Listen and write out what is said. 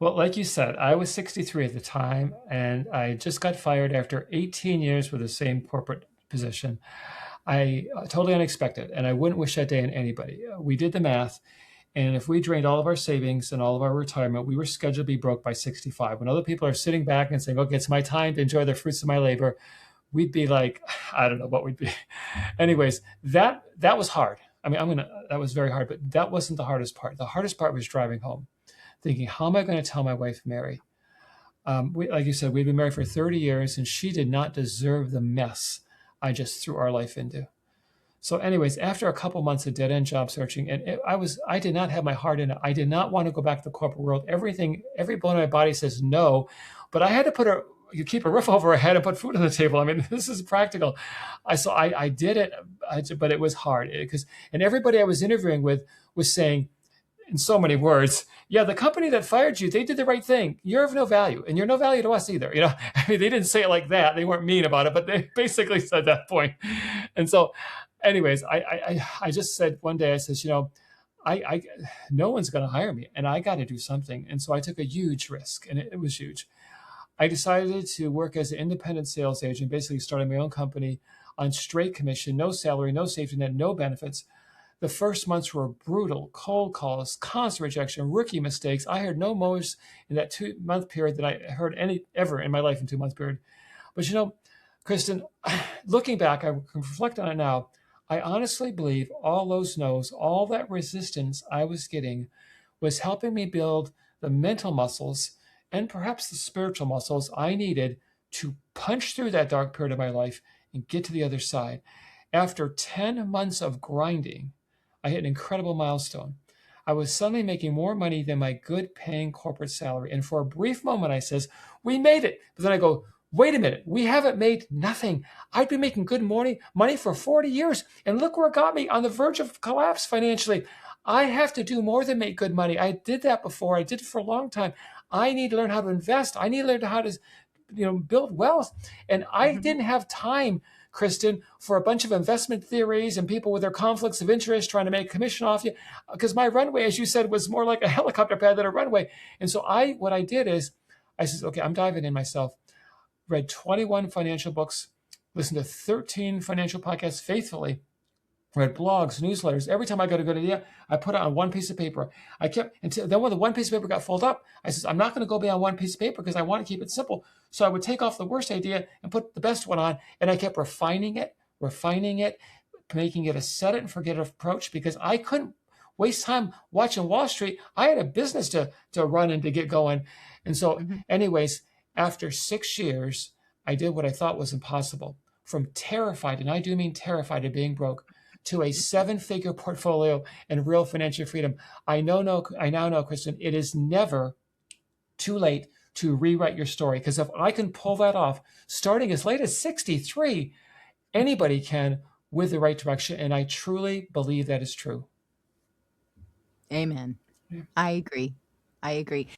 Well, like you said, I was 63 at the time, and I just got fired after 18 years with the same corporate position. I totally unexpected, and I wouldn't wish that day on anybody. We did the math, and if we drained all of our savings and all of our retirement, we were scheduled to be broke by 65. When other people are sitting back and saying, "Okay, it's my time to enjoy the fruits of my labor," we'd be like, I don't know what we'd be. Anyways, that was hard. I mean, that was very hard, but that wasn't the hardest part. The hardest part was driving home, thinking, how am I going to tell my wife, Mary? Like you said, we'd been married for 30 years, and she did not deserve the mess I just threw our life into. So, anyways, after a couple months of dead end job searching, and I did not have my heart in it. I did not want to go back to the corporate world. Every bone in my body says no, but I had to you keep a roof over our head and put food on the table. I mean, this is practical. I did it, but it was hard and everybody I was interviewing with was saying, in so many words, yeah, the company that fired you, they did the right thing. You're of no value, and you're no value to us either. I mean, they didn't say it like that. They weren't mean about it, but they basically said that point. And so, anyways, I just said one day, I says, I no one's going to hire me, and I got to do something. And so I took a huge risk, and it was huge. I decided to work as an independent sales agent, basically starting my own company on straight commission, no salary, no safety net, no benefits. The first months were brutal, cold calls, constant rejection, rookie mistakes. I heard no more in that 2-month period than I heard any ever in my life in 2 month period. But Kristen, looking back, I can reflect on it now. I honestly believe all those no's, all that resistance I was getting was helping me build the mental muscles and perhaps the spiritual muscles I needed to punch through that dark period of my life and get to the other side. After 10 months of grinding, I hit an incredible milestone. I was suddenly making more money than my good paying corporate salary. And for a brief moment, I says, we made it. But then I go, wait a minute, we haven't made nothing. I'd been making good money for 40 years. And look where it got me, on the verge of collapse financially. I have to do more than make good money. I did that before. I did it for a long time. I need to learn how to invest. I need to learn how to build wealth. And I didn't have time, Kristen, for a bunch of investment theories and people with their conflicts of interest trying to make commission off you. Because my runway, as you said, was more like a helicopter pad than a runway. And so what I did is I said, okay, I'm diving in myself. Read 21 financial books, listened to 13 financial podcasts faithfully, read blogs, newsletters. Every time I got a good idea, I put it on one piece of paper. I kept until then when the one piece of paper got folded up, I said, I'm not going to go beyond one piece of paper because I want to keep it simple. So I would take off the worst idea and put the best one on. And I kept refining it, making it a set it and forget it approach because I couldn't waste time watching Wall Street. I had a business to run and to get going. And so, anyways, after 6 years, I did what I thought was impossible. From terrified, and I do mean terrified of being broke, to a 7-figure portfolio and real financial freedom. I now know, Kristen, it is never too late to rewrite your story. Because if I can pull that off, starting as late as 63, anybody can with the right direction. And I truly believe that is true. Amen. Yeah. I agree.